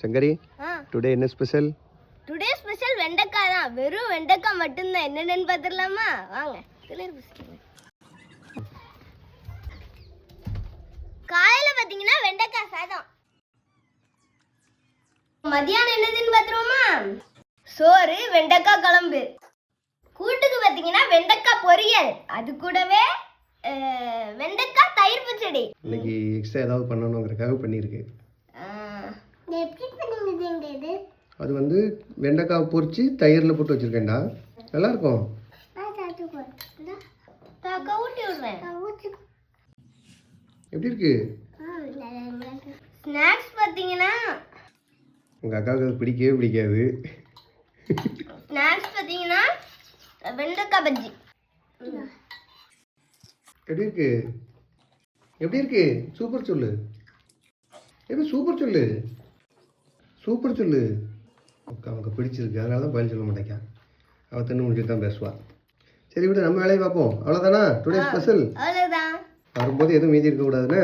Sankari today என்ன special? Today special வெண்டைக்காய் தான். வெறும் வெண்டைக்காய் மட்டும்தான். என்னென்னு பார்த்துடலாமா? வாங்க. காலையில பாத்தீங்கன்னா வெண்டைக்காய் சாதம். மதியானம் என்னதுன்னு பாத்துருவோமா? சோறு, வெண்டைக்காய் குழம்பு. கூட்டுக்கு பாத்தீங்கன்னா வெண்டைக்காய் பொரியல், அது கூடவே வெண்டைக்காய் தயிர் பச்சடி. இன்னைக்கு எக்ஸ்ட்ரா ஏதாவது பண்ணணுங்கிறதுக்காக பண்ணியிருக்கு. எப்படி பண்ணுவீங்க இது? அது வந்து வெண்டைக்காய் பொரிச்சு தயிரில் போட்டு வச்சிருக்கேன்டா. நல்லா இருக்கும். எப்படி இருக்கு? ஸ்நாக்ஸ் பார்த்தீங்கன்னா உங்க அக்காவுக்கு அது பிடிக்கவே பிடிக்காது. ஸ்நாக்ஸ் பார்த்தீங்கன்னா வெண்டைக்காய் பஜ்ஜி. எப்படி இருக்கு? எப்படி இருக்கு? சூப்பர் சொல்லு. எப்படி சூப்பர் சொல்லு? சூப்பர் சொல்லு. அவனுக்கு பிடிச்சிருக்கு, அதனால தான் பதில் சொல்ல மாட்டேங்க. அவள் தின்னு முடிச்சுட்டு தான் பேசுவா. சரி விட, நம்ம வேலையை பார்ப்போம். அவ்வளோதானா டுடே ஸ்பெஷல்? அவ்வளோதான். வரும்போது எதுவும் மீதி இருக்கக்கூடாதுன்னு